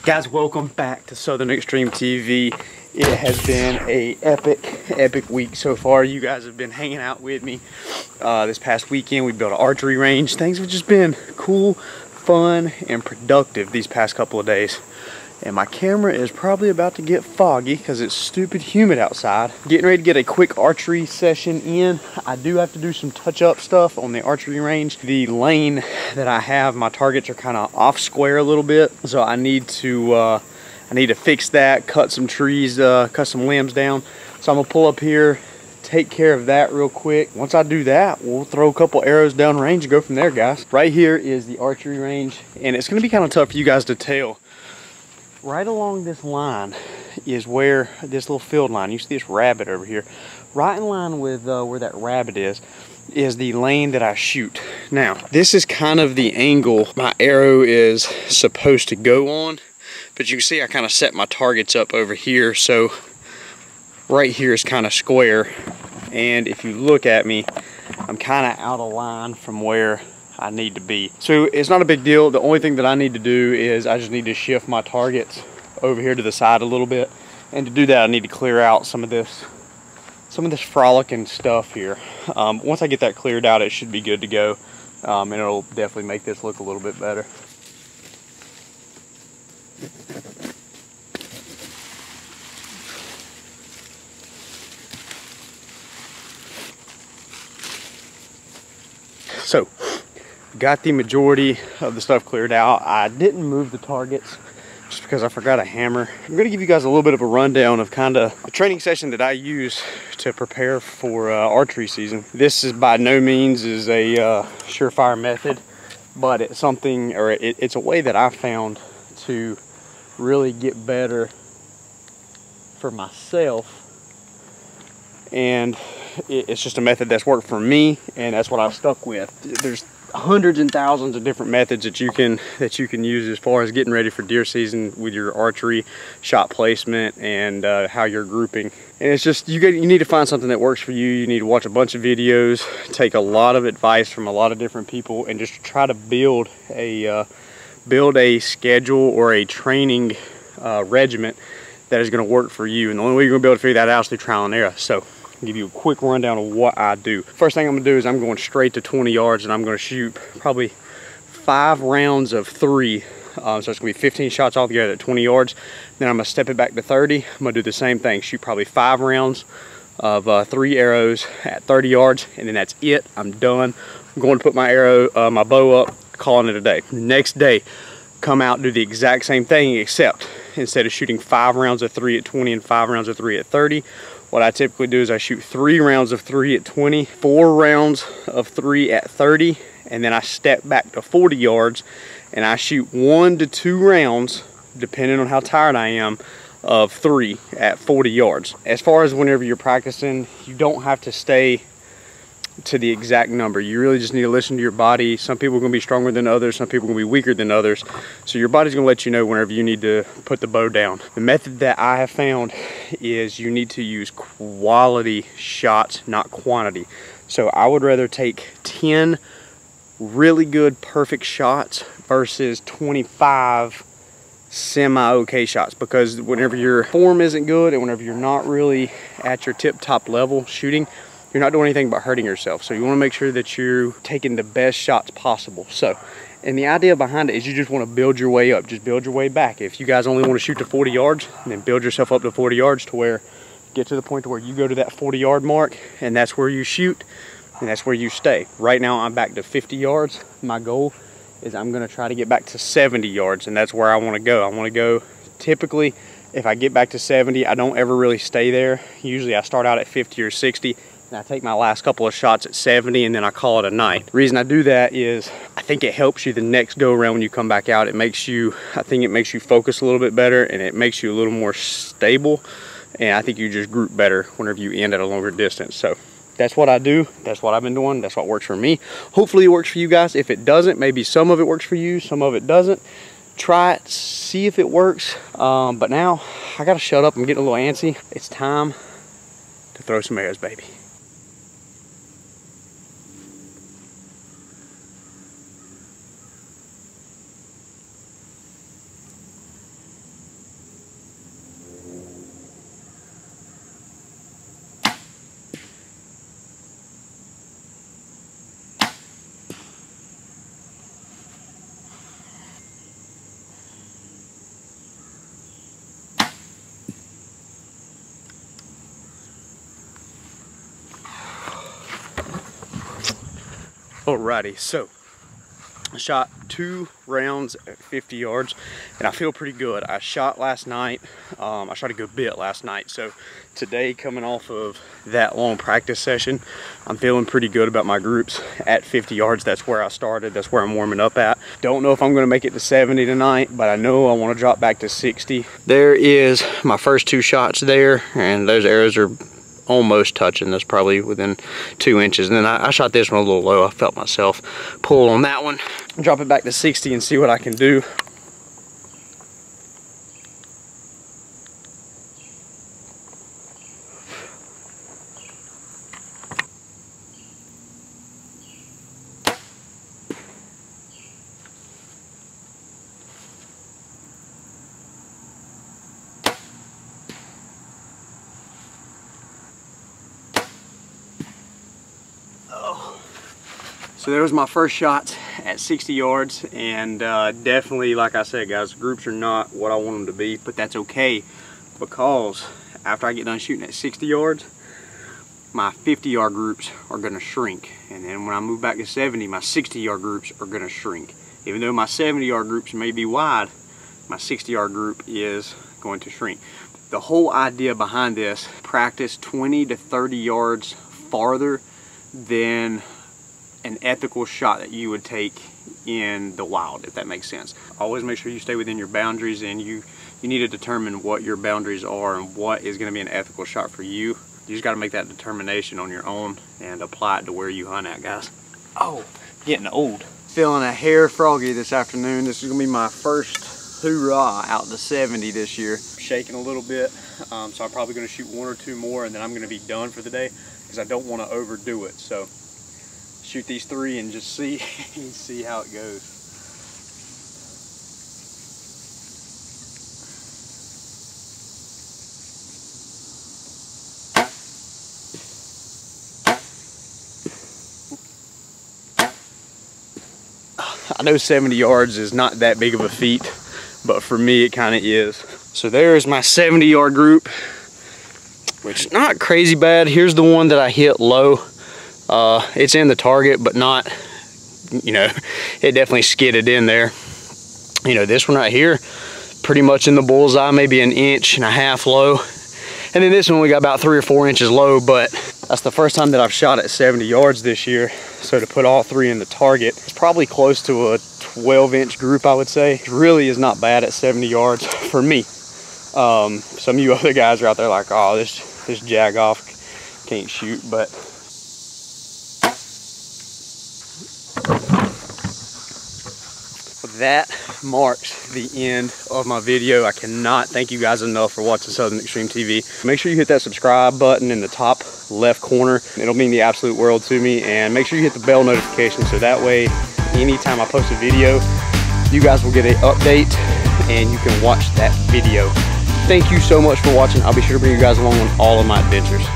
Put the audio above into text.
Guys, welcome back to Southern Extreme TV. It has been a epic week so far. You guys have been hanging out with me this past weekend. We built an archery range. Things have just been cool, fun, and productive these past couple of days. And my camera is probably about to get foggy because it's stupid humid outside. Getting ready to get a quick archery session in. I do have to do some touch-up stuff on the archery range. The lane that I have, my targets are kind of off square a little bit, so I need to fix that, cut some trees, cut some limbs down. So I'm gonna pull up here, take care of that real quick. Once I do that, we'll throw a couple arrows down range and go from there, guys. Right here is the archery range, and it's gonna be kind of tough for you guys to tell. Right along this line is where this little field line, you see this rabbit over here, right in line with where that rabbit is the lane that I shoot. Now, this is kind of the angle my arrow is supposed to go on, but you can see I kind of set my targets up over here, so right here is kind of square, and if you look at me, I'm kind of out of line from where I need to be. So it's not a big deal. The only thing that I need to do is I just need to shift my targets over here to the side a little bit, and to do that I need to clear out some of this frolicking stuff here. Once I get that cleared out, it should be good to go, and it'll definitely make this look a little bit better. So, got the majority of the stuff cleared out. I didn't move the targets just because I forgot a hammer. I'm going to give you guys a little bit of a rundown of kind of the training session that I use to prepare for archery season. This is by no means is a surefire method, but it's something, or it's a way that I found to really get better for myself, and it's just a method that's worked for me, and that's what I've stuck with. There's hundreds and thousands of different methods that you can use as far as getting ready for deer season with your archery, shot placement, and how you're grouping. And it's just you need to find something that works for you. You need to watch a bunch of videos, take a lot of advice from a lot of different people, and just try to build a schedule or a training regiment that is going to work for you. And the only way you're going to be able to figure that out is through trial and error. So give you a quick rundown of what I do. First thing I'm gonna do is I'm going straight to 20 yards, and I'm gonna shoot probably 5 rounds of 3. So it's gonna be 15 shots altogether at 20 yards. Then I'm gonna step it back to 30. I'm gonna do the same thing, shoot probably 5 rounds of 3 arrows at 30 yards, and then that's it. I'm done. I'm going to put my bow up, calling it a day. Next day, come out, do the exact same thing, except instead of shooting 5 rounds of 3 at 20 and 5 rounds of 3 at 30, what I typically do is I shoot 3 rounds of 3 at 20, 4 rounds of 3 at 30, and then I step back to 40 yards and I shoot 1 to 2 rounds, depending on how tired I am, of 3 at 40 yards. As far as whenever you're practicing, you don't have to stay to the exact number. You really just need to listen to your body. Some people are going to be stronger than others, some people are going to be weaker than others, so your body's going to let you know whenever you need to put the bow down. The method that I have found is you need to use quality shots, not quantity. So I would rather take 10 really good perfect shots versus 25 semi-okay shots, because whenever your form isn't good and whenever you're not really at your tip-top level shooting, you're not doing anything but hurting yourself. So you want to make sure that you're taking the best shots possible. So, and the idea behind it is you just want to build your way up, just build your way back. If you guys only want to shoot to 40 yards, then build yourself up to 40 yards to where, get to the point to where you go to that 40-yard mark, and that's where you shoot, and that's where you stay. Right now I'm back to 50 yards. My goal is I'm going to try to get back to 70 yards, and that's where I want to go. I want to go, typically, if I get back to 70, I don't ever really stay there. Usually I start out at 50 or 60, and I take my last couple of shots at 70, and then I call it a night. The reason I do that is I think it helps you the next go around when you come back out. I think it makes you focus a little bit better, and it makes you a little more stable, and I think you just group better whenever you end at a longer distance. So that's what I do. That's what I've been doing. That's what works for me. Hopefully it works for you guys. If it doesn't, maybe some of it works for you, some of it doesn't. Try it, see if it works. But now I gotta shut up. I'm getting a little antsy. It's time to throw some arrows, baby. Alrighty, so I shot 2 rounds at 50 yards and I feel pretty good. I shot last night. I shot a good bit last night. So today, coming off of that long practice session, I'm feeling pretty good about my groups at 50 yards. That's where I started. That's where I'm warming up at. Don't know if I'm going to make it to 70 tonight, but I know I want to drop back to 60. There is my first 2 shots there, and those arrows are almost touching. That's probably within 2 inches. And then I shot this one a little low. I felt myself pull on that one. Drop it back to 60 and see what I can do. So there was my first shot at 60 yards, and definitely, like I said, guys, groups are not what I want them to be, but that's okay, because after I get done shooting at 60 yards, my 50-yard groups are going to shrink, and then when I move back to 70, my 60-yard groups are going to shrink. Even though my 70-yard groups may be wide, my 60-yard group is going to shrink. The whole idea behind this, practice 20 to 30 yards farther than an ethical shot that you would take in the wild, if that makes sense. Always make sure you stay within your boundaries, and you need to determine what your boundaries are and what is going to be an ethical shot for you. You just got to make that determination on your own and apply it to where you hunt at, guys. Oh, getting old. Feeling a hair froggy this afternoon. This is going to be my first hoorah out to 70 this year. Shaking a little bit, so I'm probably going to shoot 1 or 2 more, and then I'm going to be done for the day because I don't want to overdo it. So shoot these 3 and just see how it goes. I know 70 yards is not that big of a feat, but for me it kind of is. So there's my 70-yard group, which is not crazy bad. Here's the one that I hit low. It's in the target, but not, you know, it definitely skidded in there. You know, this one right here, pretty much in the bullseye, maybe 1.5 inches low. And then this one we got about 3 or 4 inches low, but that's the first time that I've shot at 70 yards this year. So to put all 3 in the target, it's probably close to a 12-inch group, I would say. It really is not bad at 70 yards for me. Some of you other guys are out there like, oh, this jag off can't shoot, but that marks the end of my video. I cannot thank you guys enough for watching Southern Extreme TV. Make sure you hit that subscribe button in the top left corner. It'll mean the absolute world to me. And make sure you hit the bell notification so that way anytime I post a video, you guys will get an update and you can watch that video. Thank you so much for watching. I'll be sure to bring you guys along on all of my adventures.